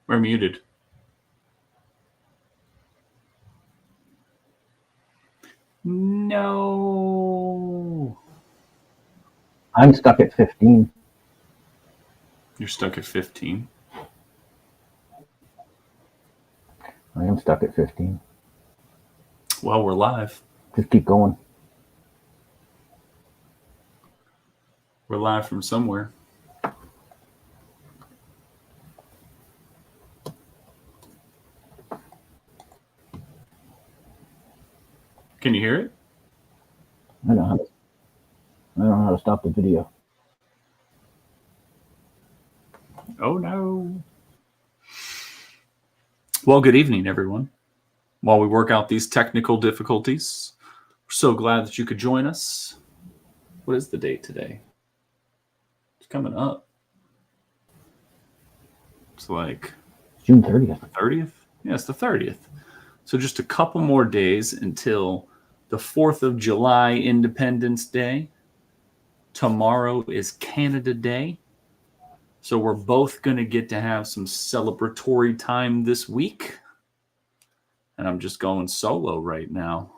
We're muted. No. I'm stuck at 15. You're stuck at 15? I am stuck at 15. Well, we're live. Just keep going. We're live from somewhere. Can you hear it? I don't know how to stop the video. Oh, no. Well, good evening, everyone. While we work out these technical difficulties, we're so glad that you could join us. What is the date today? It's coming up. It's like June 30th. The 30th? Yeah, it's the 30th. So just a couple more days until the 4th of July, Independence Day. Tomorrow is Canada Day. So we're both going to get to have some celebratory time this week. And I'm just going solo right now.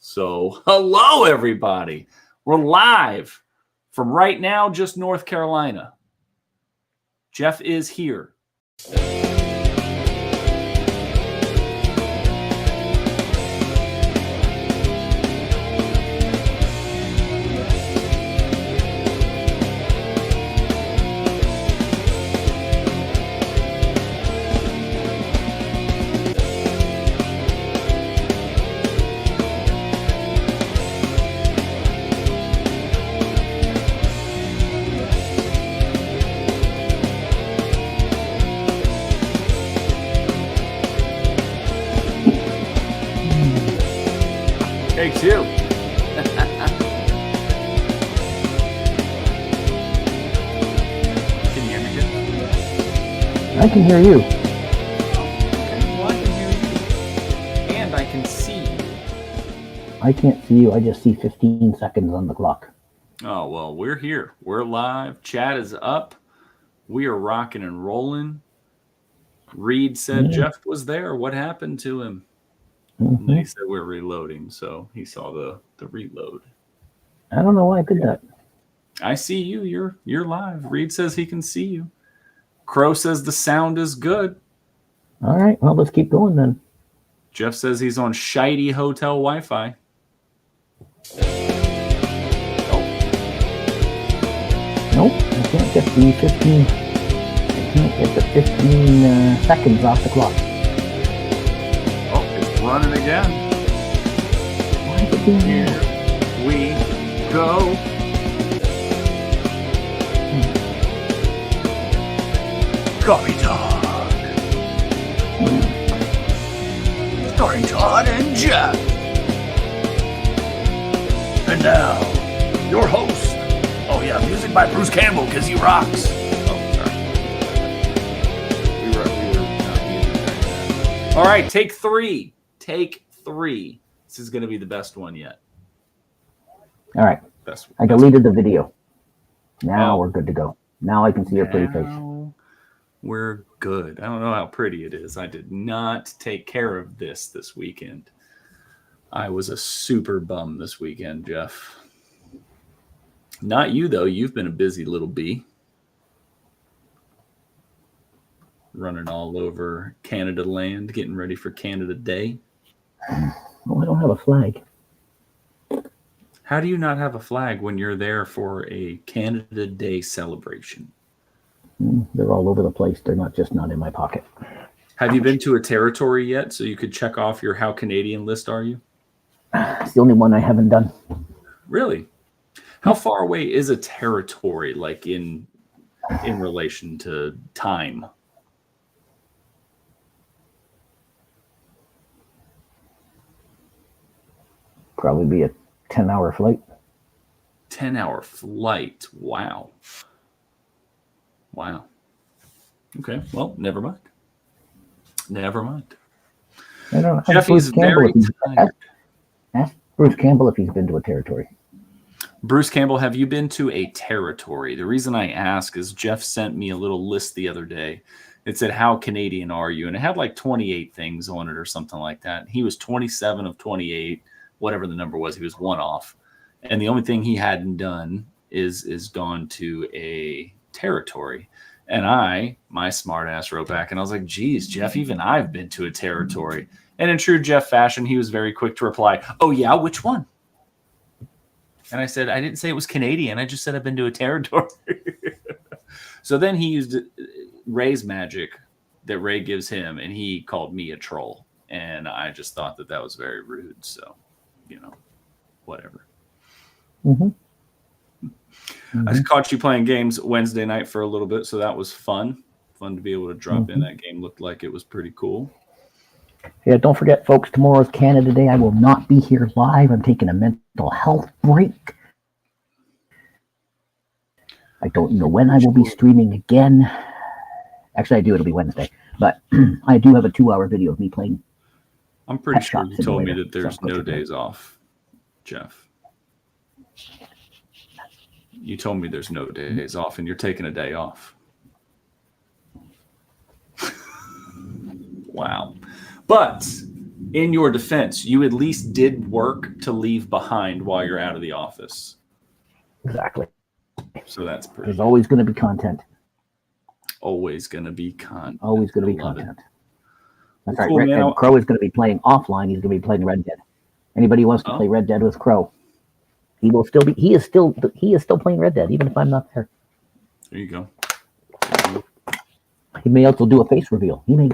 So hello, everybody. We're live from right now, just North Carolina. Jeff is here. Take two. Can you hear me, Jeff? I can hear you. Okay, well, I can hear you. And I can see you. I can't see you. I just see 15 seconds on the clock. Oh, well, we're here. We're live. Chat is up. We are rocking and rolling. Reed said Jeff was there. What happened to him? And then he said we're reloading, so he saw the reload. I don't know why I did that. I see you. You're live. Reed says he can see you. Crow says the sound is good. All right, well, let's keep going then. Jeff says he's on shitey hotel Wi-Fi. Nope, I can't get the 15. I can't get the 15 seconds off the clock. Running again. Why is it doing Here that? we go. Coffee Talk. Starring Todd and Jeff. And now, your host. Oh yeah, music by Bruce Campbell because he rocks. Oh, sorry. We were not muted during that. All right, take three. Take three. This is going to be the best one yet. All right. I deleted the video. Now we're good to go. Now I can see your pretty face. We're good. I don't know how pretty it is. I did not take care of this weekend. I was a super bum this weekend, Jeff. Not you, though. You've been a busy little bee. running all over Canada land, getting ready for Canada Day. Well, I don't have a flag. How do you not have a flag when you're there for a Canada Day celebration? They're all over the place. They're not in my pocket. Have you been to a territory yet so you could check off your How Canadian list are you? It's the only one I haven't done. Really? How far away is a territory, like in relation to time? Probably be a 10-hour flight. 10-hour flight. Wow. Okay, well, never mind. I don't know. Jeffy's very tired. Ask Bruce Campbell if he's been to a territory. Bruce Campbell, have you been to a territory? The reason I ask is Jeff sent me a little list the other day. It said, how Canadian are you? And it had like 28 things on it or something like that. He was 27 of 28, whatever the number was. He was one off. And the only thing he hadn't done is gone to a territory. And my smart ass wrote back and I was like, geez, Jeff, even I've been to a territory. And in true Jeff fashion, he was very quick to reply, oh yeah, which one? And I said, I didn't say it was Canadian. I just said I've been to a territory. So then he used Ray's magic that Ray gives him, and he called me a troll. And I just thought that was very rude. So, whatever. Mm-hmm. I caught you playing games Wednesday night for a little bit, so that was fun. Fun to be able to drop in. That game looked like it was pretty cool. Yeah, don't forget, folks, tomorrow's Canada Day. I will not be here live. I'm taking a mental health break. I don't know when I will be streaming again. Actually, I do. It'll be Wednesday. But I do have a 2-hour video of me playing. I'm pretty sure you told me that there's no days off, Jeff. You told me there's no days off, and you're taking a day off. Wow. But in your defense, you at least did work to leave behind while you're out of the office. Exactly. So that's pretty. There's always going to be content. Always going to be content. Always going to be content. That's cool, right. Man. And Crow is going to be playing offline. He's going to be playing Red Dead. Anybody who wants to play Red Dead with Crow, he will still be. He is still playing Red Dead, even if I'm not there. There you go. He may also do a face reveal. He may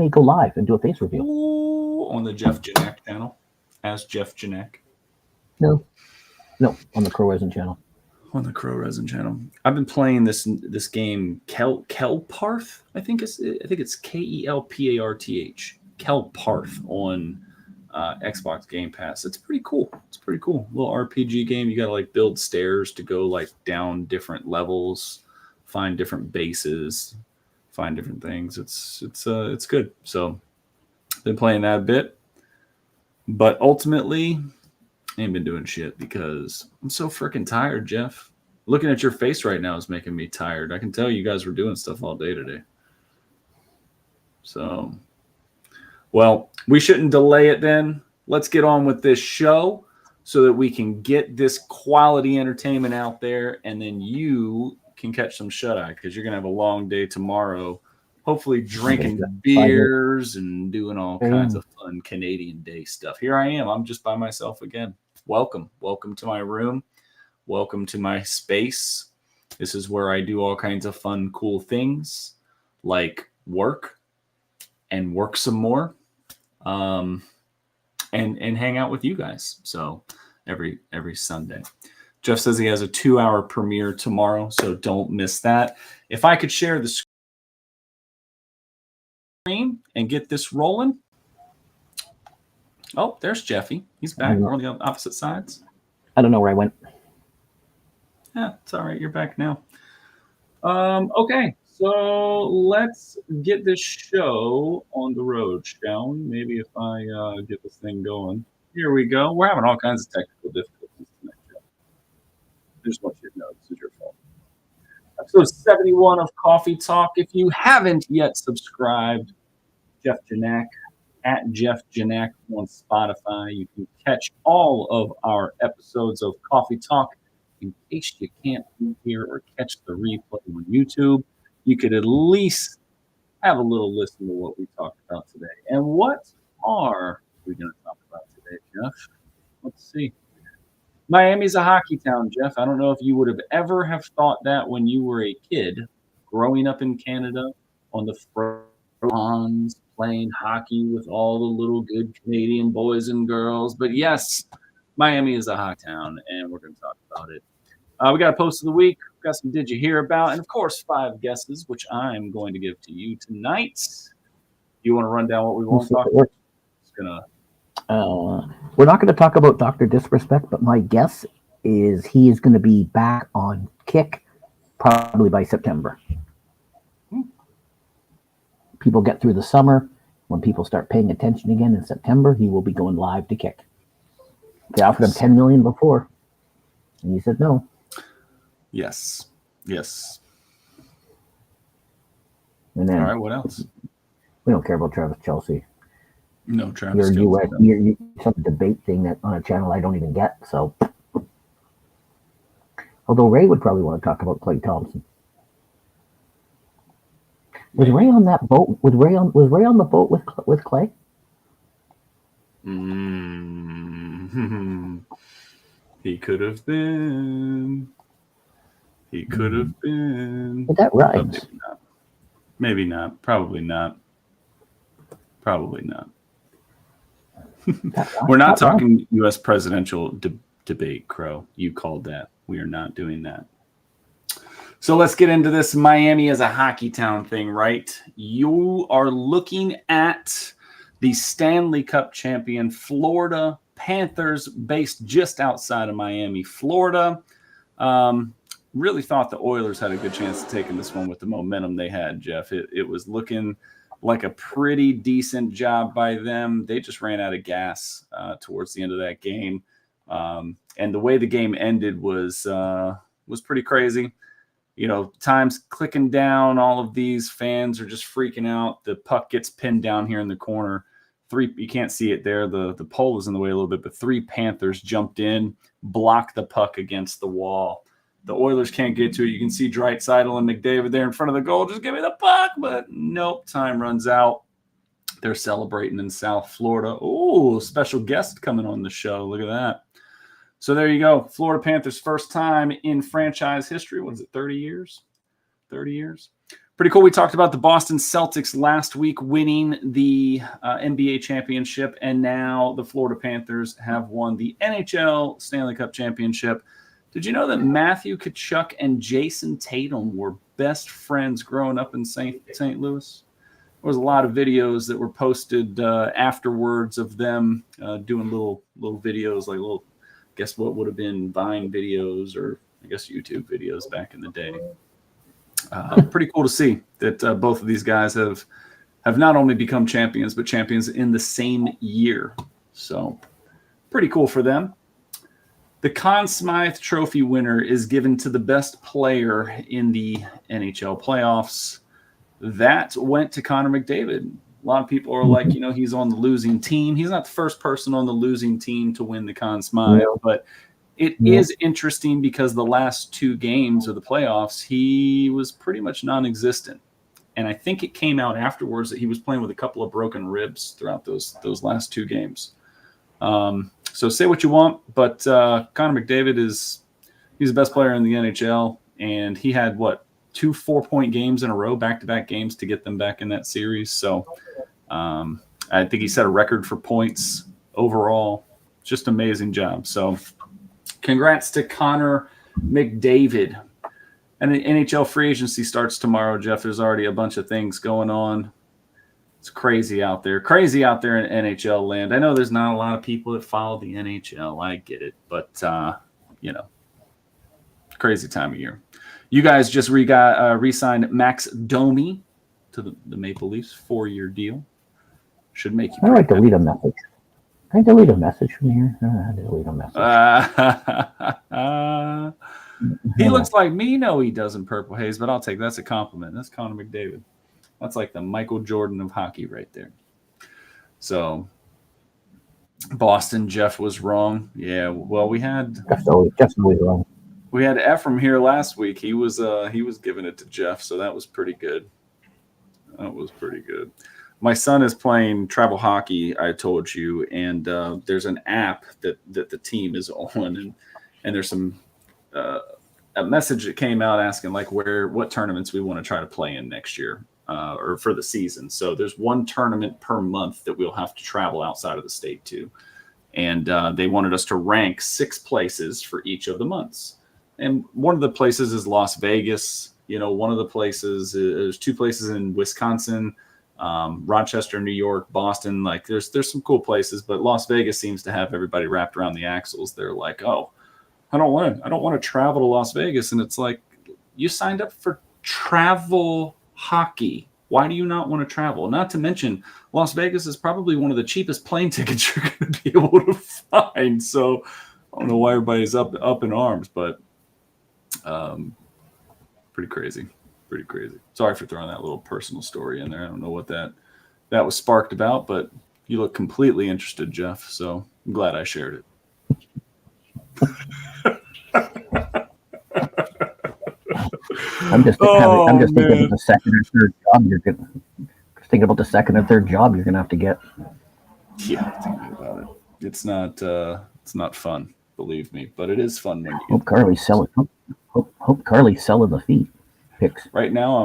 go live and do a face reveal. Ooh, on the Jeff Janak channel, as Jeff Janak. No, on the Crow Resin channel. On the Crow Resin channel. I've been playing this game Kelparth. I think it's Kelparth. Kelparth on Xbox Game Pass. It's pretty cool. Little RPG game. You gotta like build stairs to go like down different levels, find different bases, find different things. It's good. So been playing that a bit, but ultimately I ain't been doing shit because I'm so freaking tired, Jeff. Looking at your face right now is making me tired. I can tell you guys were doing stuff all day today. So, well, we shouldn't delay it then. Let's get on with this show so that we can get this quality entertainment out there, and then you can catch some shut-eye because you're going to have a long day tomorrow, hopefully drinking beers and doing all kinds of fun Canadian Day stuff. Here I am. I'm just by myself again. Welcome to my room. Welcome to my space. This is where I do all kinds of fun, cool things like work and work some more, and hang out with you guys. So every Sunday. Jeff says he has a 2-hour premiere tomorrow, so don't miss that. If I could share the screen and get this rolling. Oh, there's Jeffy. He's back. We're on the opposite sides. I don't know where I went. Yeah, it's all right. You're back now. Okay, so let's get this show on the road, shall we? Maybe if I get this thing going. Here we go. We're having all kinds of technical difficulties tonight, Jeff. I just want you to know this is your fault. Episode 71 of Coffee Talk. If you haven't yet subscribed, Jeff Janak, at Jeff Janak on Spotify. You can catch all of our episodes of Coffee Talk. In case you can't be here or catch the replay on YouTube, you could at least have a little listen to what we talked about today. And what are we going to talk about today, Jeff? Let's see. Miami's a hockey town, Jeff. I don't know if you would have ever have thought that when you were a kid growing up in Canada on the ponds playing hockey with all the little good Canadian boys and girls. But yes, Miami is a hockey town, and we're going to talk about it. We got a post of the week. We got some Did You Hear About? And of course, 5 guesses, which I'm going to give to you tonight. You want to run down what we want to talk about? We're not going to talk about Dr. Disrespect, but my guess is he is going to be back on Kick probably by September. People get through the summer. When people start paying attention again in September, he will be going live to Kick. They offered him $10 million before, and he said no. Yes. And then, all right, what else? We don't care about Travis Chelsea. No, Travis Chelsea. You're some debate thing that on a channel I don't even get. So, although Ray would probably want to talk about Klay Thompson. Was Ray on that boat? Was Ray on the boat with Klay? He could have been. Is that right? Maybe not. Probably not. We're not talking U.S. presidential debate, Crow. You called that. We are not doing that. So let's get into this Miami as a hockey town thing, right? You are looking at the Stanley Cup champion Florida Panthers, based just outside of Miami, Florida. Really thought the Oilers had a good chance of taking this one with the momentum they had, Jeff. It was looking like a pretty decent job by them. They just ran out of gas towards the end of that game. And the way the game ended was pretty crazy. You know, time's clicking down. All of these fans are just freaking out. The puck gets pinned down here in the corner. You can't see it there. The pole is in the way a little bit, but 3 Panthers jumped in, blocked the puck against the wall. The Oilers can't get to it. You can see Draisaitl and McDavid there in front of the goal. Just give me the puck. But nope, time runs out. They're celebrating in South Florida. Oh, special guest coming on the show. Look at that. So there you go. Florida Panthers, first time in franchise history. What is it, 30 years? 30 years. Pretty cool. We talked about the Boston Celtics last week winning the NBA championship, and now the Florida Panthers have won the NHL Stanley Cup championship. Did you know that Matthew Tkachuk and Jason Tatum were best friends growing up in St. Louis? There was a lot of videos that were posted afterwards of them doing little videos, like little, guess what would have been Vine videos or I guess YouTube videos back in the day. Pretty cool to see that both of these guys have not only become champions, but champions in the same year. So pretty cool for them. The Conn Smythe Trophy winner is given to the best player in the NHL playoffs. That went to Connor McDavid. A lot of people are like, you know, he's on the losing team. He's not the first person on the losing team to win the Conn Smythe, but it is interesting because the last 2 games of the playoffs, he was pretty much non-existent. And I think it came out afterwards that he was playing with a couple of broken ribs throughout those last 2 games. So say what you want, but Connor McDavid he's the best player in the NHL, and he had 2 4-point games in a row, back-to-back games to get them back in that series. So I think he set a record for points overall. Just amazing job. So congrats to Connor McDavid. And the NHL free agency starts tomorrow, Jeff. There's already a bunch of things going on. It's crazy out there. Crazy out there in NHL land. I know there's not a lot of people that follow the NHL. I get it. But, you know, crazy time of year. You guys just re-signed Max Domi to the Maple Leafs, 4-year deal. Should make you. I like to delete a message. Can I delete a message from here? I delete a message. He looks like me. No, he doesn't, Purple Haze, but I'll take that's a compliment. That's Connor McDavid. That's like the Michael Jordan of hockey right there. So Boston, Jeff was wrong. Yeah, well, we had definitely wrong. We had Ephraim here last week. He was giving it to Jeff, so that was pretty good. That was pretty good. My son is playing travel hockey, I told you, and there's an app that the team is on, and there's some a message that came out asking like what tournaments we want to try to play in next year or for the season. So there's one tournament per month that we'll have to travel outside of the state to, and they wanted us to rank 6 places for each of the months. And one of the places is Las Vegas. One of the places there's 2 places in Wisconsin, Rochester, New York, Boston. Like there's some cool places, but Las Vegas seems to have everybody wrapped around the axles. They're like, oh, I don't want to travel to Las Vegas. And it's like, you signed up for travel hockey. Why do you not want to travel? Not to mention, Las Vegas is probably one of the cheapest plane tickets you're going to be able to find. So I don't know why everybody's up in arms, but pretty crazy. Pretty crazy. Sorry for throwing that little personal story in there. I don't know what that was sparked about, but you look completely interested, Jeff. So I'm glad I shared it. I'm just thinking about the second or third job you're gonna have to get. Yeah, thinking about it. It's not fun, believe me, but it is fun when you hope Carly's selling the feet picks. Right now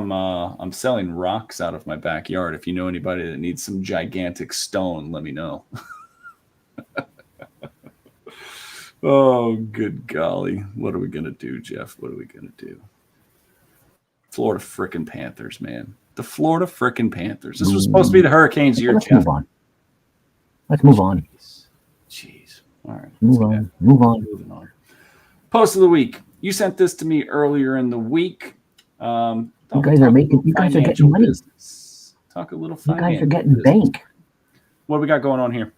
I'm selling rocks out of my backyard. If you know anybody that needs some gigantic stone, let me know. Oh, good golly. What are we going to do, Jeff? What are we going to do? Florida frickin' Panthers, man. The Florida frickin' Panthers. This was supposed to be the Hurricanes year, Let's Jeff. Let's move on. Jeez. All right. Moving on. Post of the week. You sent this to me earlier in the week. You guys are getting money. Business. Talk a little financial. You guys are getting business. bank. What do we got going on here?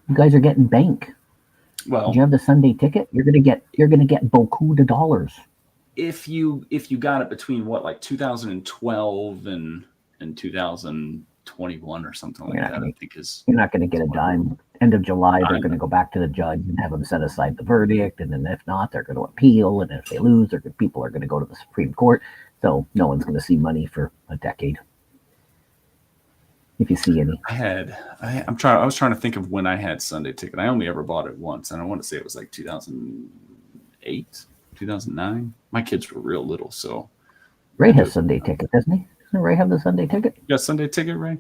You guys are getting bank. Well, did you have the Sunday ticket? You're gonna get beaucoup de dollars. If you got it between like 2012 and 2021 or something like that, I think you're not gonna get a dime. End of July, they're gonna go back to the judge and have them set aside the verdict, and then if not, they're gonna appeal, and if they lose, people are gonna go to the Supreme Court. So no one's gonna see money for a decade. If you see any. I was trying to think of when I had Sunday ticket. I only ever bought it once, and I want to say it was like 2008, 2009. My kids were real little, so Ray has Sunday ticket, doesn't he? Doesn't Ray have the Sunday ticket? You got Sunday ticket, Ray?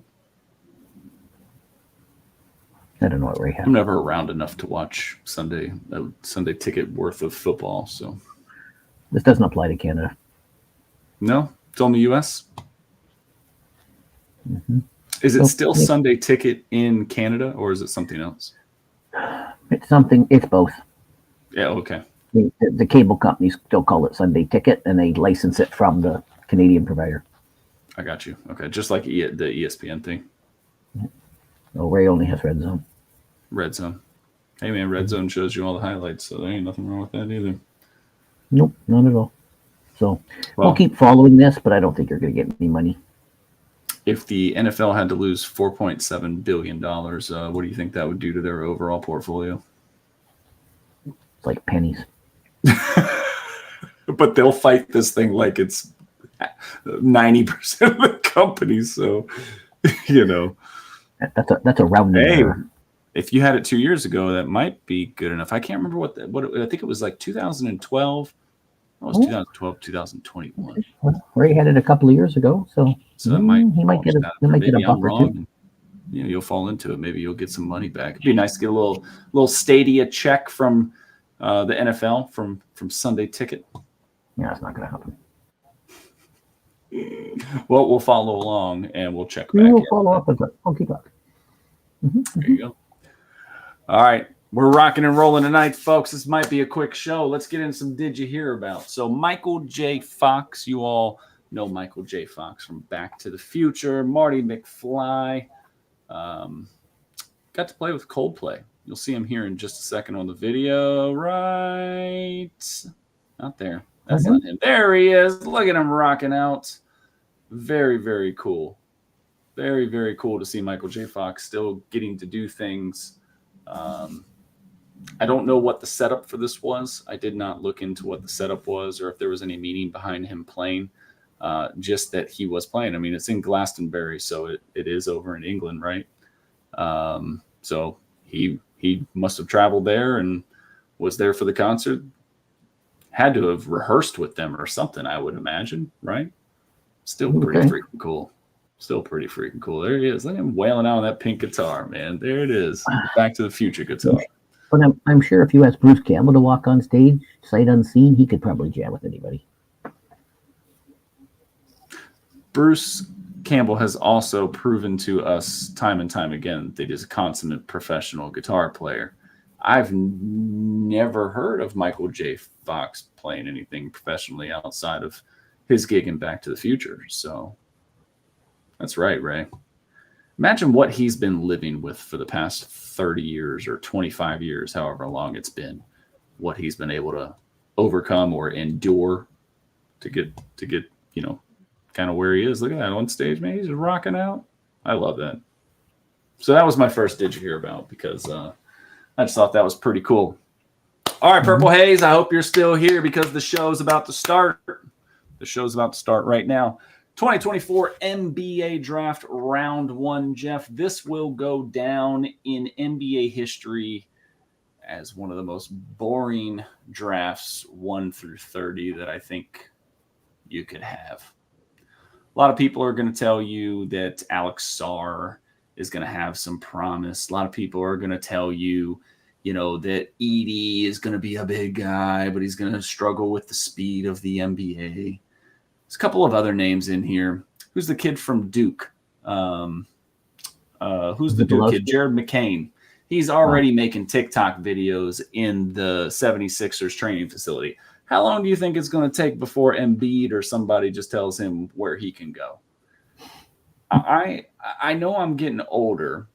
I don't know what Ray has. I'm never around enough to watch Sunday ticket worth of football, so this doesn't apply to Canada. No, it's only U.S. Mm-hmm. Is it still Sunday ticket in Canada, or is it something else? It's both. Yeah, okay. The cable companies still call it Sunday ticket, and they license it from the Canadian provider. I got you. Okay, just like the ESPN thing. Oh, Ray only has Red Zone. Red Zone. Hey, man, Red Zone shows you all the highlights, so there ain't nothing wrong with that either. Nope, not at all. So we'll keep following this, but I don't think you're going to get any money. If the NFL had to lose $4.7 billion, what do you think that would do to their overall portfolio? It's like pennies. But they'll fight this thing like it's 90% of the company. So, That's a rounding error. If you had it 2 years ago, that might be good enough. I can't remember I think it was like 2012. It was 2012, 2021. Well, Ray had it a couple of years ago, so that might get a buck or two. You'll fall into it. Maybe you'll get some money back. It'd be nice to get a little Stadia check from the NFL from Sunday Ticket. Yeah, it's not going to happen. Well, we'll follow along and we'll check back. We'll follow up with it. I'll keep up. Mm-hmm. There you go. All right. We're rocking and rolling tonight, folks. This might be a quick show. Let's get in some Did You Hear About? So Michael J. Fox, you all know Michael J. Fox from Back to the Future. Marty McFly. Got to play with Coldplay. You'll see him here in just a second on the video. Right. Not there. That's not him. There he is. Look at him rocking out. Very, very cool. Very, very cool to see Michael J. Fox still getting to do things. I don't know what the setup for this was. I did not look into what the setup was or if there was any meaning behind him playing. just that he was playing. I mean, it's in Glastonbury, so it is over in England, right? So he must have traveled there and was there for the concert. Had to have rehearsed with them or something, I would imagine, right? Still pretty freaking cool. Still pretty freaking cool. There he is. Look at him wailing out on that pink guitar, man. There it is. Back to the Future guitar. But I'm sure if you asked Bruce Campbell to walk on stage, sight unseen, he could probably jam with anybody. Bruce Campbell has also proven to us time and time again that he's a consummate professional guitar player. I've never heard of Michael J. Fox playing anything professionally outside of his gig in Back to the Future. So that's right, Ray. Imagine what he's been living with for the past 30 years or 25 years, however long it's been, what he's been able to overcome or endure to get, kind of where he is. Look at that on stage, man. He's rocking out. I love that. So that was my first Did You Hear About, because I just thought that was pretty cool. All right, Purple Haze, I hope you're still here because the show's about to start. The show's about to start right now. 2024 NBA Draft Round 1, Jeff. This will go down in NBA history as one of the most boring drafts 1 through 30 that I think you could have. A lot of people are going to tell you that Alex Sarr is going to have some promise. A lot of people are going to tell you, that Edey is going to be a big guy, but he's going to struggle with the speed of the NBA. There's a couple of other names in here. Who's the kid from Duke? Who's the Duke kid? Jared McCain. He's already making TikTok videos in the 76ers training facility. How long do you think it's going to take before Embiid or somebody just tells him where he can go? I know I'm getting older,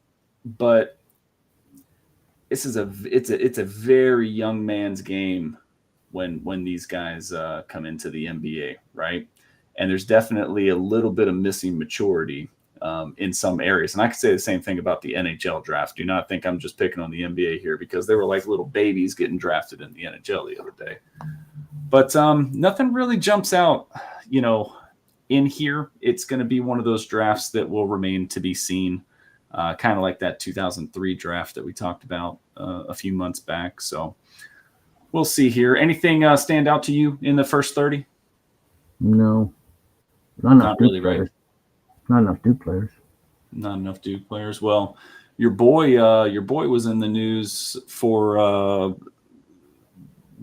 but it's a very young man's game when these guys come into the NBA, right? And there's definitely a little bit of missing maturity in some areas. And I could say the same thing about the NHL draft. Do not think I'm just picking on the NBA here, because they were like little babies getting drafted in the NHL the other day. But nothing really jumps out, in here. It's going to be one of those drafts that will remain to be seen, kind of like that 2003 draft that we talked about a few months back. So we'll see here. Anything stand out to you in the first 30? No. Not really, right? Not enough Duke players. Not enough Duke players. Well, your boy was in the news for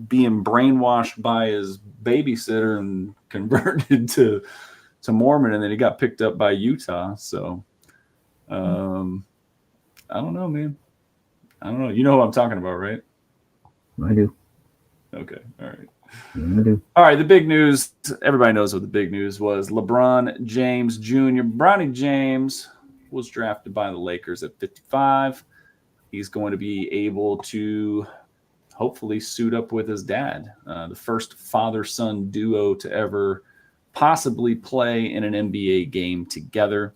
being brainwashed by his babysitter and converted to Mormon, and then he got picked up by Utah. So I don't know, man. I don't know. You know who I'm talking about, right? I do. Okay. All right. I do. All right. The big news. Everybody knows what the big news was. LeBron James Jr. Bronny James was drafted by the Lakers at 55. He's going to be able to hopefully suit up with his dad, the first father-son duo to ever possibly play in an NBA game together.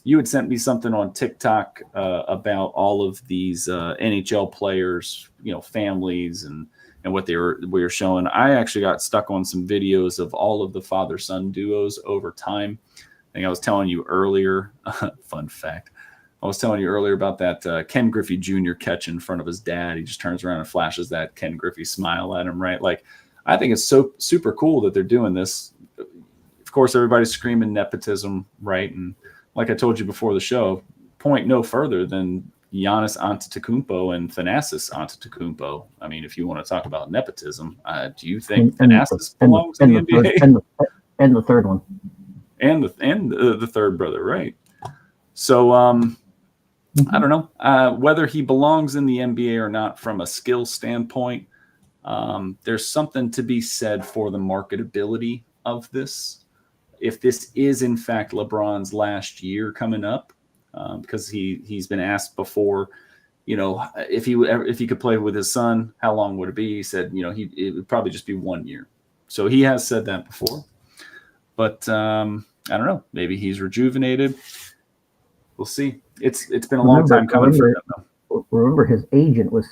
You had sent me something on TikTok about all of these NHL players, families and what we were showing. I actually got stuck on some videos of all of the father-son duos over time. I think I was telling you earlier, fun fact, I was telling you earlier about that Ken Griffey Jr. catch in front of his dad. He just turns around and flashes that Ken Griffey smile at him, right? Like, I think it's so super cool that they're doing this. Of course, everybody's screaming nepotism, right? And like I told you before the show, point no further than Giannis Antetokounmpo and Thanasis Antetokounmpo. I mean, if you want to talk about nepotism, do you think Thanasis belongs in the NBA? And the third one. And the third brother, right? So, I don't know whether he belongs in the NBA or not from a skill standpoint. There's something to be said for the marketability of this. If this is in fact LeBron's last year coming up, because he's been asked before, if he could play with his son, how long would it be? He said, it would probably just be 1 year. So he has said that before. But I don't know. Maybe he's rejuvenated. We'll see. It's been a long time coming for him, though. Remember, his agent was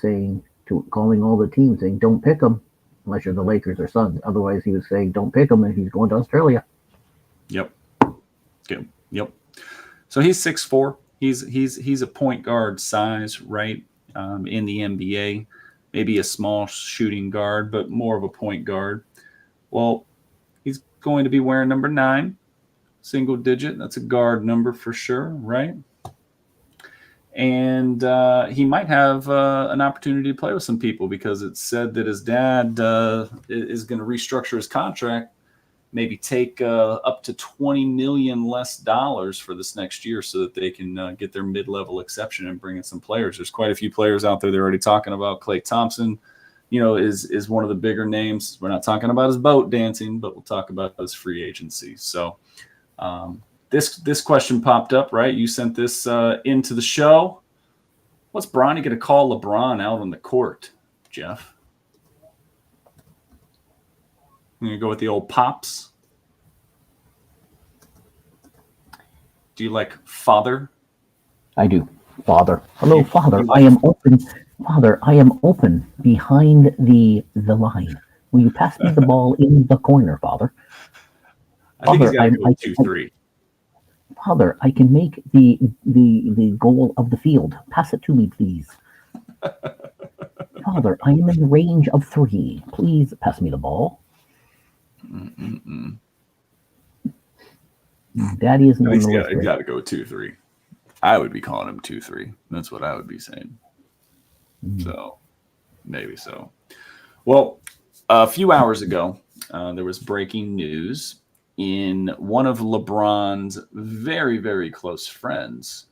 calling all the teams, saying, "Don't pick him unless you're the Lakers or Suns." Otherwise, he was saying, "Don't pick him," and he's going to Australia. Yep. Okay. Yep. So he's 6'4". He's a point guard size, right? In the NBA, maybe a small shooting guard, but more of a point guard. Well, he's going to be wearing number 9, single digit. That's a guard number for sure, right? And he might have an opportunity to play with some people because it's said that his dad is going to restructure his contract, maybe take up to $20 million less dollars for this next year so that they can get their mid-level exception and bring in some players. There's quite a few players out there they're already talking about. Klay Thompson, is one of the bigger names. We're not talking about his boat dancing, but we'll talk about his free agency. So this question popped up, right? You sent this into the show. What's Bronny going to call LeBron out on the court, Jeff? I'm going to go with the old pops. Do you like father? I do. Father. Hello, Father. I am open. Father, I am open behind the line. Will you pass me the ball in the corner, Father? I think he's got to go 2-3. Father, I can make the goal of the field. Pass it to me, please. Father, I am in range of 3. Please pass me the ball. Daddy isn't on the list. He's got to go 2-3. I would be calling him 2-3. That's what I would be saying. So, maybe so. Well, a few hours ago, there was breaking news in one of LeBron's very, very close friends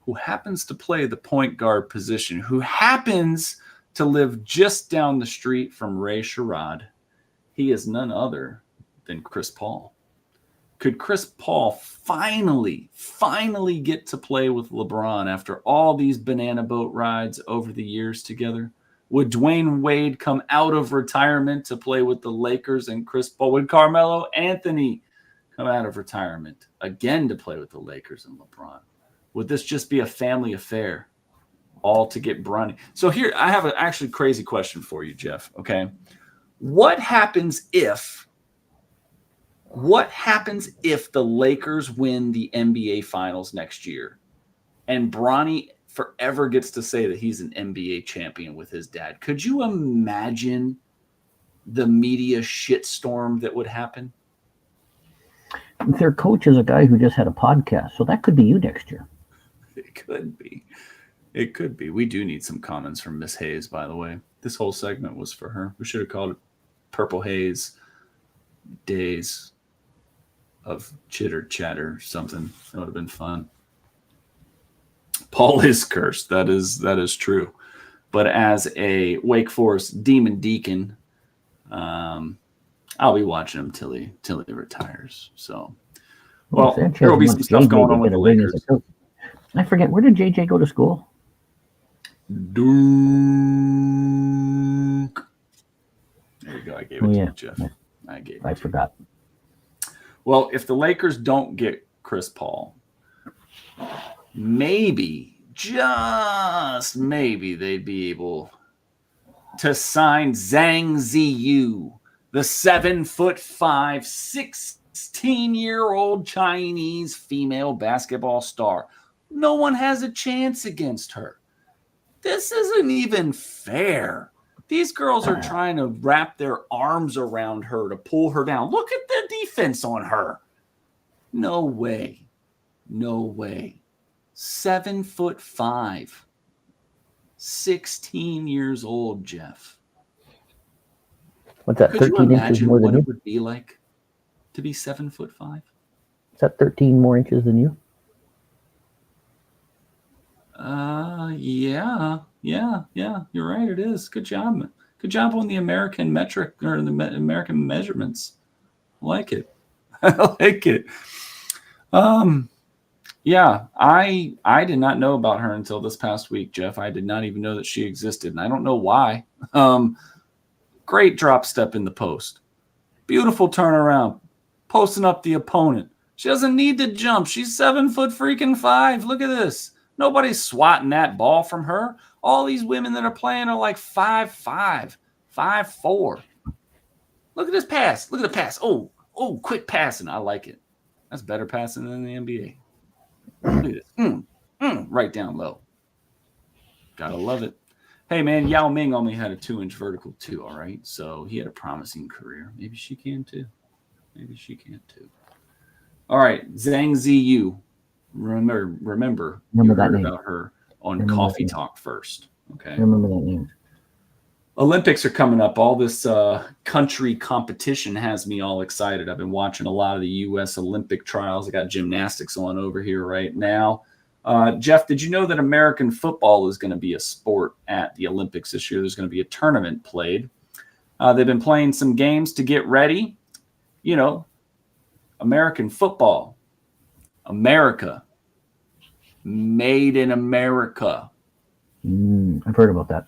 who happens to play the point guard position, who happens to live just down the street from Ray Sherrod. He is none other than Chris Paul. Could Chris Paul finally get to play with LeBron after all these banana boat rides over the years together? Would Dwayne Wade come out of retirement to play with the Lakers and Chris Paul? Would Carmelo Anthony come out of retirement again to play with the Lakers and LeBron? Would this just be a family affair all to get Bronny? So here, I have an actually crazy question for you, Jeff, okay? What happens if the Lakers win the NBA Finals next year and Bronny forever gets to say that he's an NBA champion with his dad? Could you imagine the media shitstorm that would happen? Their coach is a guy who just had a podcast, so that could be you next year. It could be. It could be. We do need some comments from Miss Hayes, by the way. This whole segment was for her. We should have called it Purple Haze Days of Chitter Chatter, something. That would have been fun. Paul is cursed. That is true. But as a Wake Forest Demon Deacon, I'll be watching him till he retires. So, well, there will be some stuff going on with the Lakers. I forget, where did JJ go to school? Duke. There you go. I gave it to you, Jeff. I forgot. Well, if the Lakers don't get Chris Paul, maybe, just maybe, they'd be able to sign Zhang Ziyu, the 7'5", 16-year-old Chinese female basketball star. No one has a chance against her. This isn't even fair. These girls are trying to wrap their arms around her to pull her down. Look at the defense on her. No way. No way. 7'5", 16 years old, Jeff. What's that, 13 inches more than you? What it would be like to be 7'5"? Is that 13 more inches than you? Yeah. You're right. It is. Good job. Good job on the American metric or the American measurements. I like it. I like it. Yeah, I did not know about her until this past week, Jeff. I did not even know that she existed, and I don't know why. Great drop step in the post. Beautiful turnaround. Posting up the opponent. She doesn't need to jump. She's 7'5". Look at this. Nobody's swatting that ball from her. All these women that are playing are like 5'5", 5'4". Look at this pass. Look at the pass. Oh, quick passing. I like it. That's better passing than the NBA. Look at this. Right down low. Gotta love it. Hey, man, Yao Ming only had a 2-inch vertical too, all right? So he had a promising career. Maybe she can too. All right, Zhang Ziyu. Remember you that heard name. about her on Coffee Talk first. Okay. Remember that name. Olympics are coming up. All this country competition has me all excited. I've been watching a lot of the U.S. Olympic trials. I got gymnastics on over here right now. Jeff, did you know that American football is going to be a sport at the Olympics this year? There's going to be a tournament played. They've been playing some games to get ready. You know, American football, America, made in America. I've heard about that.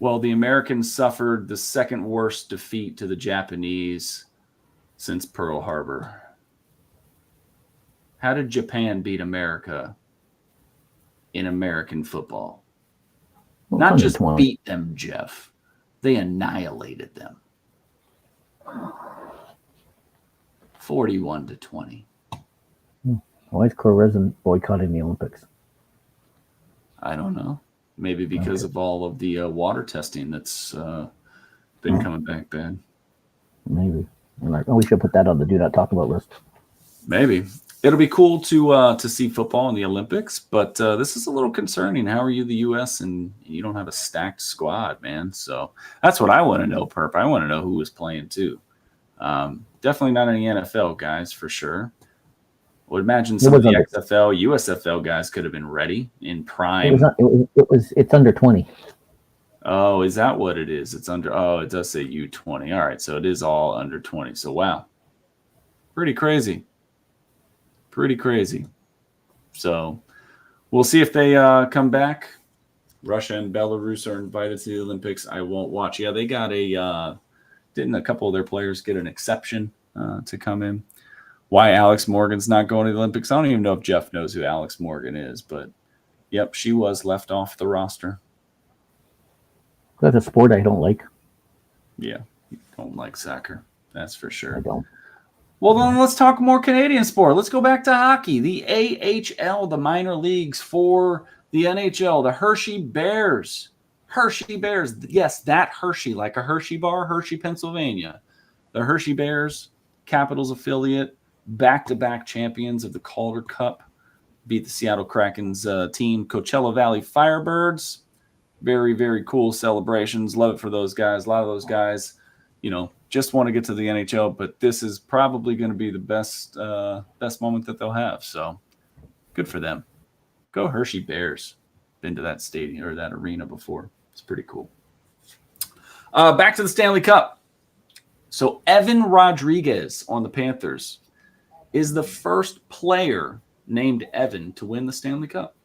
Well, the Americans suffered the second worst defeat to the Japanese since Pearl Harbor. How did Japan beat America in American football? Well, Not just 20. beat them, Jeff. They annihilated them. 41-20. Why is Corazon boycotting the Olympics? I don't know. Maybe because of all of the water testing that's been coming back bad. Maybe. I'm like, we should put that on the do not talk about list. Maybe. It'll be cool to see football in the Olympics, but this is a little concerning. How are you, the U.S., and you don't have a stacked squad, man? So that's what I want to know, Perp. I want to know who was playing too. Definitely not any NFL guys for sure. I would imagine some of the XFL, USFL guys could have been ready in prime. It's under 20. Oh, is that what it is? It's under. Oh, it does say U20. All right, so it is all under 20. So wow, pretty crazy. So we'll see if they come back. Russia and Belarus are invited to the Olympics. I won't watch. Yeah, they got didn't a couple of their players get an exception to come in? Why Alex Morgan's not going to the Olympics? I don't even know if Jeff knows who Alex Morgan is, but yep, she was left off the roster. That's a sport I don't like. Yeah, you don't like soccer. That's for sure. I don't. Well, then let's talk more Canadian sport. Let's go back to hockey. The AHL, the minor leagues for the NHL, the Hershey Bears. Yes, that Hershey, like a Hershey bar, Hershey, Pennsylvania. The Hershey Bears, Capitals affiliate, back-to-back champions of the Calder Cup, beat the Seattle Kraken's team, Coachella Valley Firebirds. Very, very cool celebrations. Love it for those guys. A lot of those guys, just want to get to the NHL, but this is probably going to be the best moment that they'll have. So good for them. Go Hershey Bears. Been to that stadium or that arena before. It's pretty cool. Back to the Stanley Cup. So Evan Rodriguez on the Panthers is the first player named Evan to win the Stanley Cup.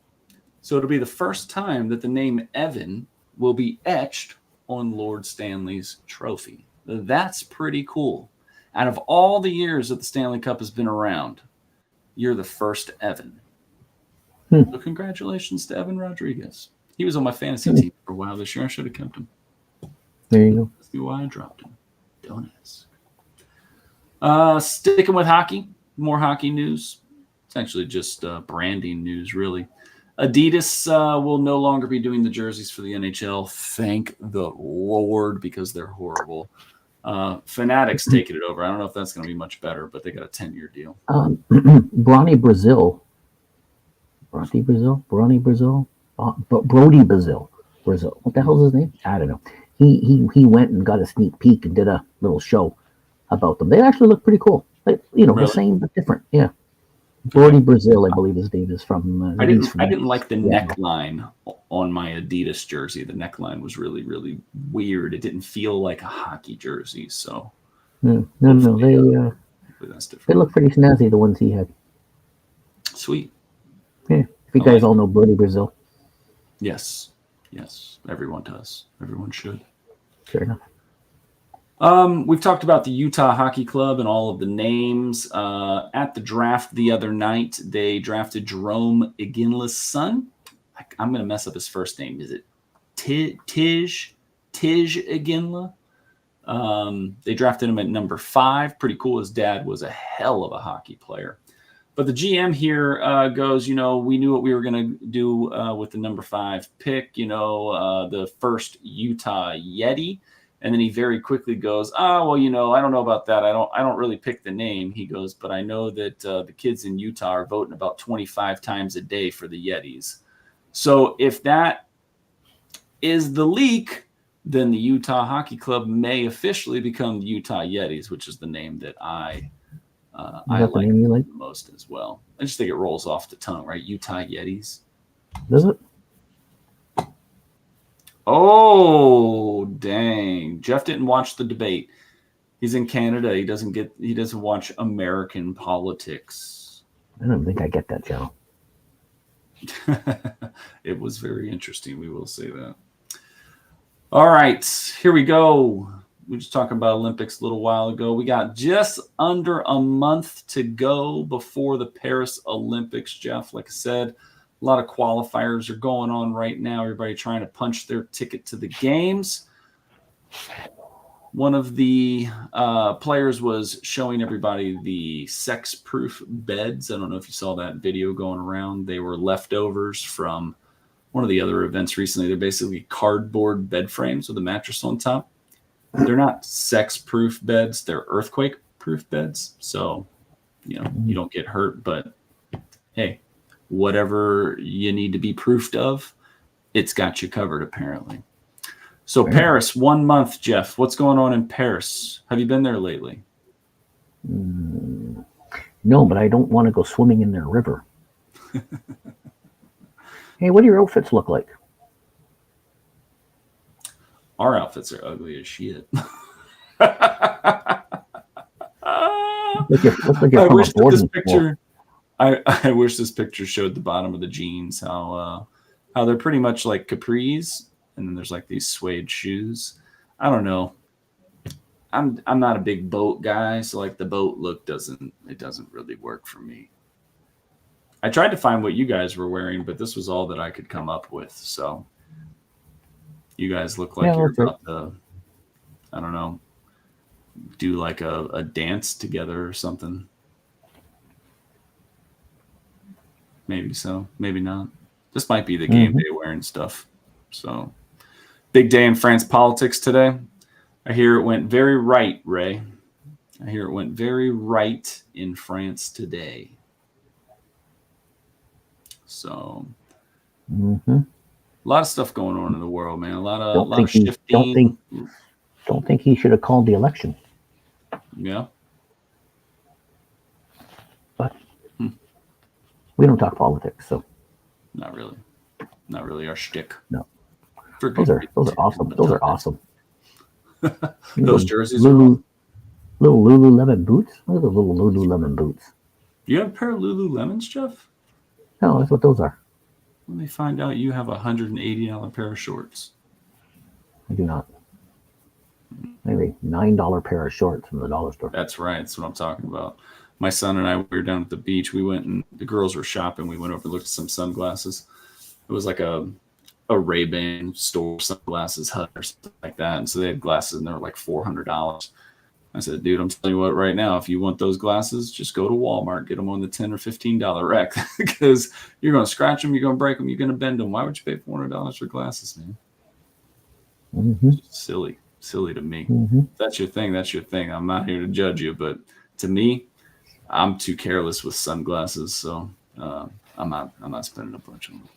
So it'll be the first time that the name Evan will be etched on Lord Stanley's trophy. That's pretty cool. Out of all the years that the Stanley Cup has been around, you're the first Evan. So congratulations to Evan Rodriguez. He was on my fantasy team for a while this year. I should have kept him. There you go. Let's see why I dropped him. Don't ask. Sticking with hockey, more hockey news. It's actually just branding news, really. Adidas will no longer be doing the jerseys for the NHL. Thank the Lord, because they're horrible. Fanatics taking it over. I don't know if that's going to be much better, but they got a 10-year deal. Brody Brazil. What the hell's his name? I don't know. He went and got a sneak peek and did a little show about them. They actually look pretty cool. Like, really? The same but different. Yeah. Brody Brazil, I believe his name is from. I didn't like the neckline on my Adidas jersey. The neckline was really, really weird. It didn't feel like a hockey jersey. So no, they look pretty snazzy. The ones he had. Sweet. Yeah, if you guys all know Brody Brazil. Yes, everyone does. Everyone should. Fair enough. We've talked about the Utah Hockey Club and all of the names. At the draft the other night, they drafted Jerome Iginla's son. I'm going to mess up his first name. Is it Tij Iginla? They drafted him at number 5. Pretty cool. His dad was a hell of a hockey player. But the GM here goes, we knew what we were going to do with the number 5 pick, the first Utah Yeti. And then he very quickly goes, I don't know about that. I don't really pick the name. He goes, but I know that the kids in Utah are voting about 25 times a day for the Yetis. So if that is the leak, then the Utah Hockey Club may officially become the Utah Yetis, which is the name that I like the most as well. I just think it rolls off the tongue, right? Utah Yetis. Does it? Oh, dang. Jeff didn't watch the debate. He's in Canada. He doesn't watch American politics. I don't think I get that, Joe. It was very interesting. We will say that. All right, here we go. We just talked about Olympics a little while ago. We got just under a month to go before the Paris Olympics, Jeff. Like I said, a lot of qualifiers are going on right now. Everybody trying to punch their ticket to the games. One of the players was showing everybody the sex-proof beds. I don't know if you saw that video going around. They were leftovers from one of the other events recently. They're basically cardboard bed frames with a mattress on top. They're not sex-proof beds. They're earthquake-proof beds. So, you don't get hurt. But, hey, whatever you need to be proofed of, it's got you covered, apparently. So, Paris, 1 month, Jeff. What's going on in Paris? Have you been there lately? No, but I don't want to go swimming in their river. Hey, what do your outfits look like? Our outfits are ugly as shit. I wish this picture. I wish this picture showed the bottom of the jeans. How they're pretty much like capris, and then there's like these suede shoes. I don't know. I'm not a big boat guy, so like the boat look doesn't really work for me. I tried to find what you guys were wearing, but this was all that I could come up with. So you guys look like you're about to, I don't know, do like a dance together or something. Maybe so, maybe not. This might be the game day wearing stuff. So big day in France politics today. I hear it went very right, Ray. I hear it went very right in France today. So, a lot of stuff going on in the world, man. A lot of shifting. Don't think he should have called the election. Yeah. But we don't talk politics, so. Not really our shtick. No. Those are awesome. Those are awesome. Those jerseys little Lululemon boots. Look at those little Lululemon boots. You have a pair of Lululemons, Jeff? No, that's what those are. Let me find out you have a $180 pair of shorts. I do not. Maybe $9 pair of shorts from the dollar store. That's right. That's what I'm talking about. My son and I, we were down at the beach. We went and the girls were shopping. We went over and looked at some sunglasses. It was like a Ray-Ban store, sunglasses hut or something like that. And so they had glasses and they were like $400. I said, dude, I'm telling you what, right now, if you want those glasses, just go to Walmart, get them on the $10 or $15 rack because you're going to scratch them, you're going to break them, you're going to bend them. Why would you pay $400 for glasses, man? Silly to me. If that's your thing, that's your thing. I'm not here to judge you, but to me, I'm too careless with sunglasses, so I'm not spending a bunch on them.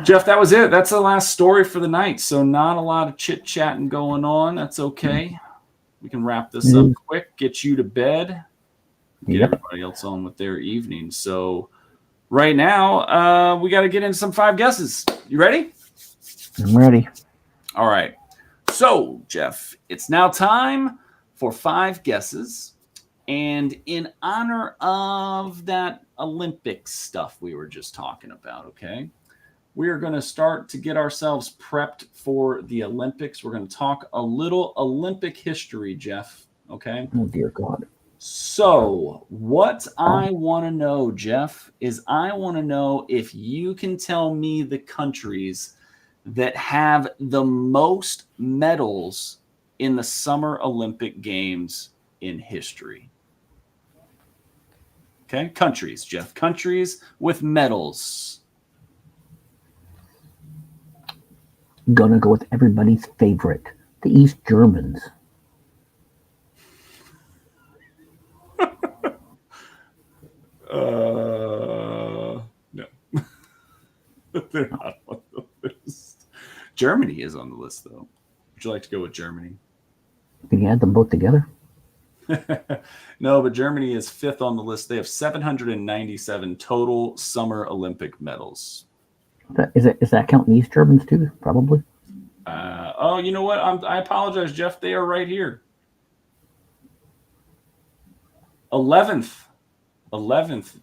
Jeff, that was it. That's the last story for the night. So not a lot of chit-chatting going on. That's okay. We can wrap this up quick, get you to bed, get everybody else on with their evening. So right now, we got to get into some 5 guesses. You ready? I'm ready. All right. So, Jeff, it's now time for 5 guesses. And in honor of that Olympic stuff we were just talking about, okay, we are going to start to get ourselves prepped for the Olympics. We're going to talk a little Olympic history, Jeff, okay? Oh, dear God. So what I want to know, Jeff, is I want to know if you can tell me the countries that have the most medals in the Summer Olympic Games in history. Okay, countries, Jeff. Countries with medals. Gonna go with everybody's favorite, the East Germans. No. They're not on the list. Germany is on the list, though. Would you like to go with Germany? Can you add them both together? No, but Germany is 5th on the list. They have 797 total Summer Olympic medals. Is that counting East Germans too? Probably. Oh, you know what? I apologize, Jeff. They are right here. 11th,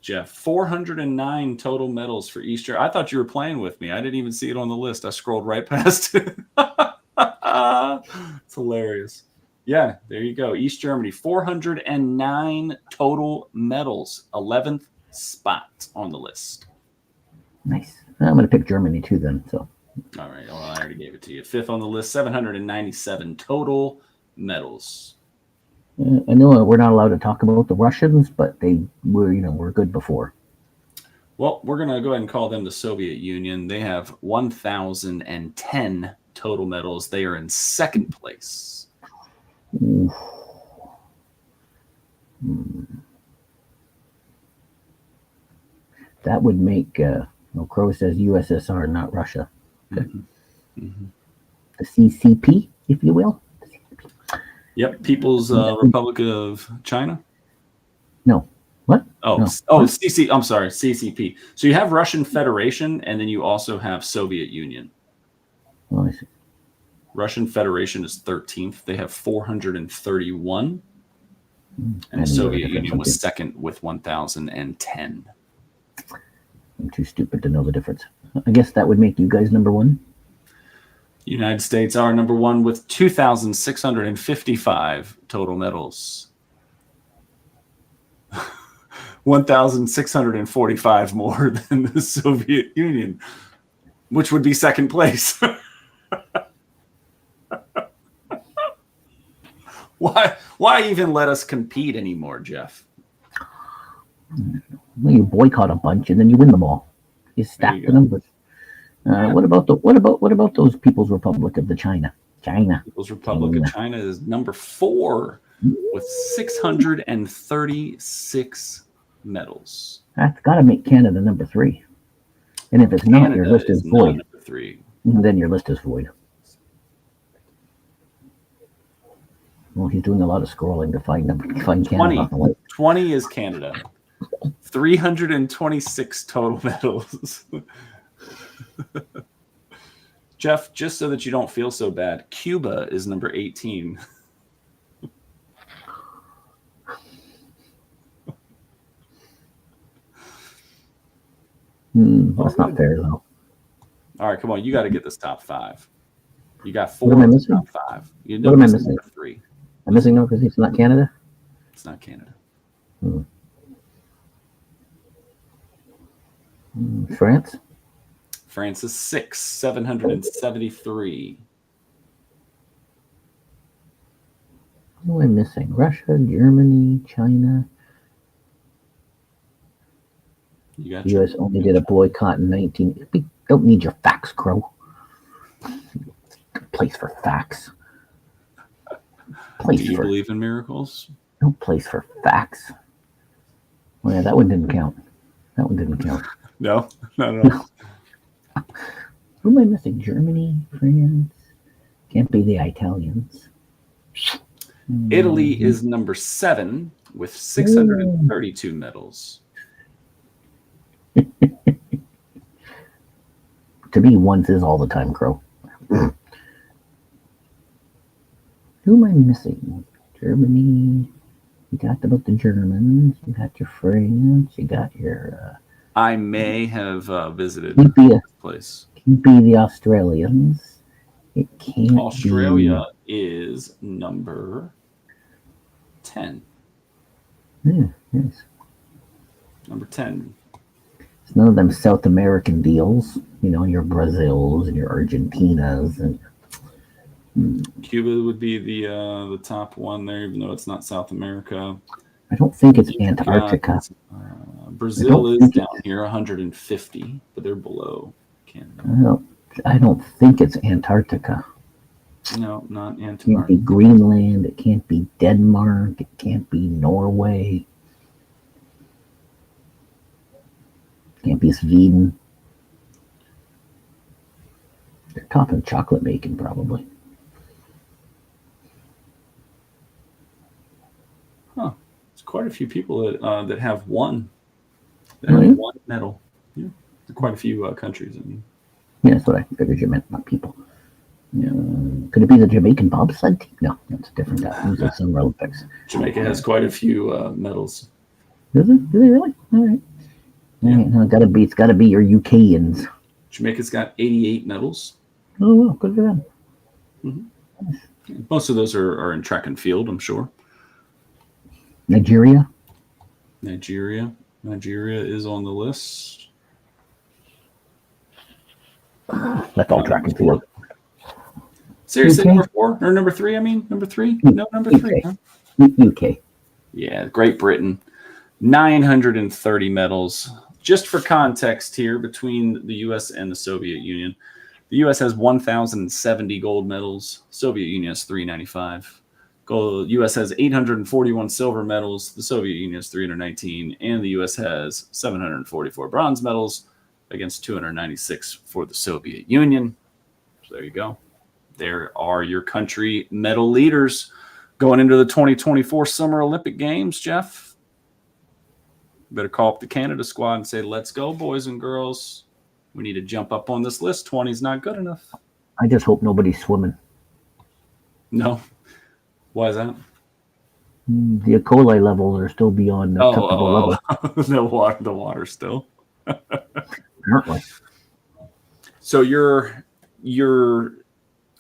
Jeff. 409 total medals for East Germany. I thought you were playing with me. I didn't even see it on the list. I scrolled right past it. It's hilarious. Yeah, there you go. East Germany, 409 total medals. 11th spot on the list. Nice. I'm going to pick Germany too then. So. All right. Well, I already gave it to you. 5th on the list, 797 total medals. I know we're not allowed to talk about the Russians, but they were good before. Well, we're going to go ahead and call them the Soviet Union. They have 1,010 total medals. They are in 2nd place. That would make Crow says USSR, not Russia. Okay. Mm-hmm. The CCP, if you will. Yep, People's Republic of China. No. What? Oh, no. I'm sorry, CCP. So you have Russian Federation, and then you also have Soviet Union. Oh, I see. Russian Federation is 13th. They have 431. And the Soviet Union was 2nd with 1,010. I'm too stupid to know the difference. I guess that would make you guys number 1. United States are number 1 with 2,655 total medals. 1,645 more than the Soviet Union, which would be 2nd place. Why even let us compete anymore, Jeff? Well, you boycott a bunch and then you win them all. You stack the numbers. What about those People's Republic of China? People's Republic of China is number 4 with 636 medals. That's got to make Canada number 3. And if it's Canada not, your list is void. Number 3. Then your list is void. Well, he's doing a lot of scrolling to find Canada. 20 is Canada. 326 total medals. Jeff, just so that you don't feel so bad, Cuba is number 18. That's not fair, though. All right, come on. You got to get this top 5. You got 4 in the top 5. You what am I missing? 3. I'm missing no because it's not Canada? It's not Canada. France? France is 6, 773. What am I missing? Russia, Germany, China. You got U.S. only did a boycott in 19. We don't need your facts, Crow. Place for facts. Do you believe in miracles? No place for facts. Well, yeah, that one didn't count. No. Who am I missing? Germany, France. Can't be the Italians. Italy is number 7 with 632 medals. To me, once is all the time, Crow. Who am I missing? Germany. You got about the Germans. You got your France. You got your. I may have visited this place. Can't be the Australians. It can't. Australia is number 10. Yeah, yes. Number 10. It's none of them South American deals. Your Brazils and your Argentinas and. Cuba would be the top one there, even though it's not South America. I don't think it's You've got, Antarctica. Brazil is down here, 150, but they're below Canada. I don't think it's Antarctica. No, not It can't Antarctica. be Greenland. It can't be Denmark. It can't be Norway. It can't be Sweden. They're top in chocolate making, probably. Huh. There's quite a few people that have one. Really? One medal. Yeah. Quite a few countries. I mean. Yeah, that's what I figured you meant, not people. Could it be the Jamaican bobsled team? No, that's a different guy. Who's the Summer Olympics? Jamaica has quite a few medals. Does it? Do they really? All right. Yeah. It's gotta be your UKians. Jamaica's got 88 medals. Oh well, good for them. Mm-hmm. Most of those are in track and field, I'm sure. Nigeria is on the list. That's all track and field. Seriously, UK? number 4 or number 3? I mean, number 3? No, number 3. UK. Huh? UK. Yeah, Great Britain, 930 medals. Just for context here, between the U.S. and the Soviet Union, the U.S. has 1,070 gold medals. Soviet Union has 395. U.S. has 841 silver medals. The Soviet Union has 319, and the U.S. has 744 bronze medals against 296 for the Soviet Union. So there you go. There are your country medal leaders going into the 2024 Summer Olympic Games, Jeff. Better call up the Canada squad and say, let's go, boys and girls. We need to jump up on this list. 20 is not good enough. I just hope nobody's swimming. No. Why is that? The E. coli levels are still beyond acceptable level. The water still. Apparently. So you're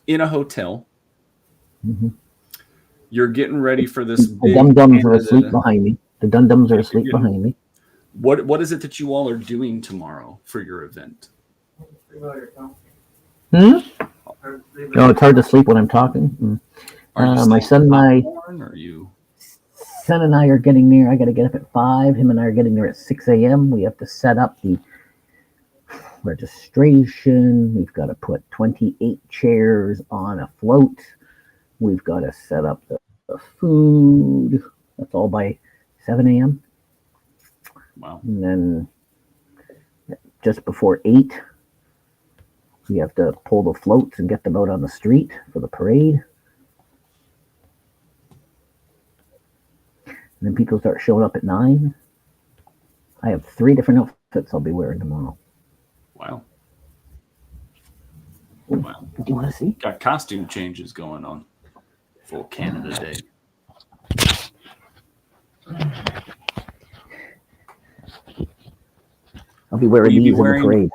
in a hotel. Mm-hmm. You're getting ready for this. The dum-dums are asleep behind me. What is it that you all are doing tomorrow for your event? Oh, it's hard to sleep when I'm talking. My son and I are getting there. I got to get up at 5. Him and I are getting there at 6 a.m. We have to set up the registration. We've got to put 28 chairs on a float. We've got to set up the food. That's all by 7 a.m. Wow. And then just before 8, we have to pull the floats and get them out on the street for the parade. And then people start showing up at 9. I have 3 different outfits I'll be wearing tomorrow. Wow. Wow. Do you want to see? Got costume changes going on for Canada Day. I'll be wearing these in the parade.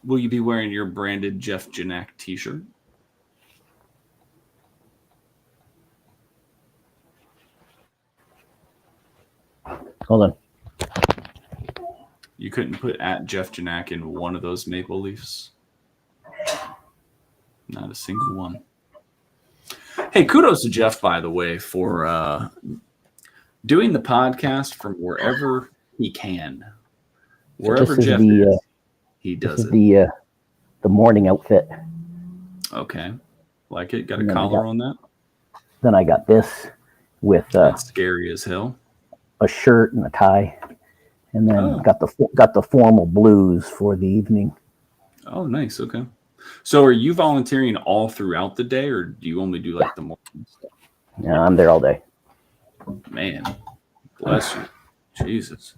Will you be wearing your branded Jeff Janak t-shirt? Hold on. You couldn't put at Jeff Janak in one of those maple leafs? Not a single one. Hey, kudos to Jeff, by the way, for doing the podcast from wherever he can. Wherever Jeff is, he does it. The morning outfit. Okay. Like it? Got a collar on that? Then I got this with that's scary as hell. A shirt and a tie. And then got the formal blues for the evening. Oh, nice. Okay. So are you volunteering all throughout the day, or do you only do like the morning stuff? Yeah, I'm there all day. Man, bless you. Jesus.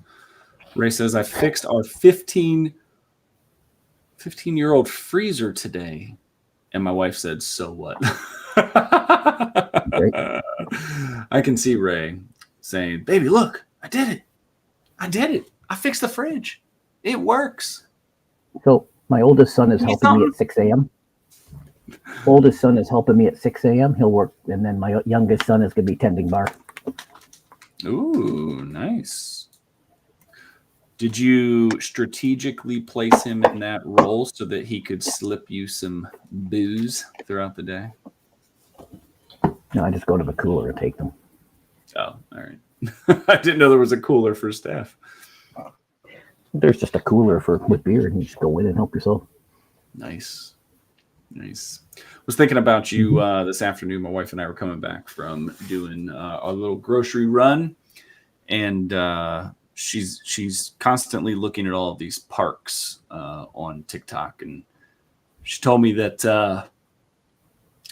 Ray says, I fixed our 15-year-old freezer today. And my wife said, so what? I can see Ray saying, baby, look, I did it. I fixed the fridge. It works. So my oldest son is helping me at 6 a.m. Oldest son is helping me at 6 a.m. He'll work. And then my youngest son is going to be tending bar. Ooh, nice. Did you strategically place him in that role so that he could slip you some booze throughout the day? No, I just go to the cooler and take them. Oh, all right. I didn't know there was a cooler for staff. There's just a cooler with beer, and you just go in and help yourself. Nice. Was thinking about you this afternoon. My wife and I were coming back from doing our little grocery run, and she's constantly looking at all of these parks on TikTok, and she told me that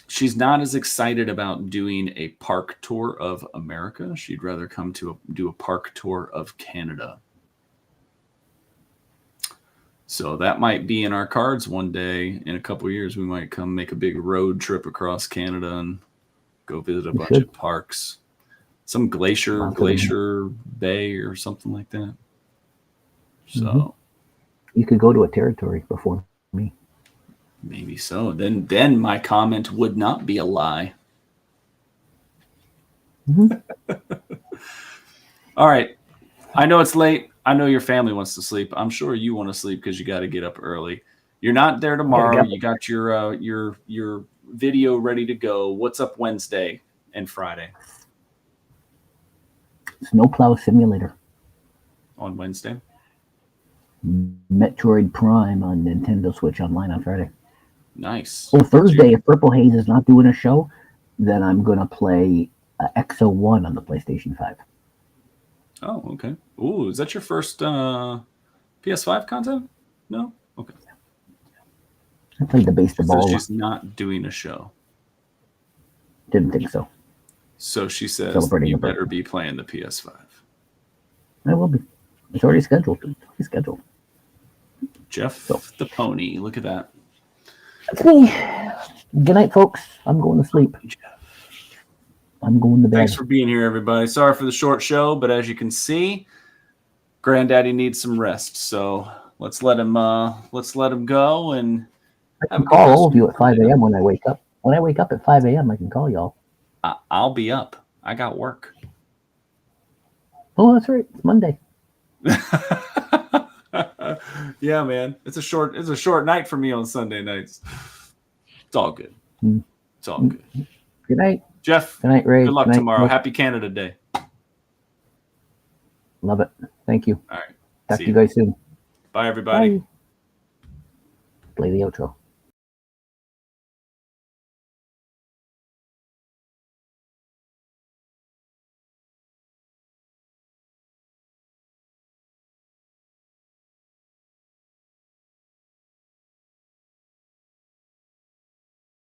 she's not as excited about doing a park tour of America. She'd rather come to do a park tour of Canada. So that might be in our cards one day. In a couple of years, we might come make a big road trip across Canada and go visit a bunch of parks. Some glacier bay or something like that. So you could go to a territory before me. Maybe so. Then my comment would not be a lie. All right. I know it's late. I know your family wants to sleep. I'm sure you want to sleep because you got to get up early. You're not there tomorrow. You got your video ready to go. What's up Wednesday and Friday? Snowplow Simulator. On Wednesday? Metroid Prime on Nintendo Switch Online on Friday. Nice. Well, Thursday, if Purple Haze is not doing a show, then I'm going to play XO1 on the PlayStation 5. Oh, okay. Ooh, is that your first PS5 content? No? Okay. I played the baseball. So she's not doing a show. Didn't think so. So she says you better be playing the PS5. I will be. It's already scheduled. Jeff the Pony. Look at that. That's me. Good night, folks. I'm going to sleep. I'm going to bed. Thanks for being here, everybody. Sorry for the short show, but as you can see, Granddaddy needs some rest. So let's let him go. And I can call all of you at 5 a.m. when I wake up. When I wake up at 5 a.m., I can call y'all. I'll be up. I got work. Oh, that's right. It's Monday. Yeah, man. It's a short night for me on Sunday nights. It's all good. It's all good. Good night. Jeff, good night, Ray. Good luck tomorrow. Happy Canada Day. Love it. Thank you. All right. Talk to you guys soon. Bye, everybody. Bye. Play the outro.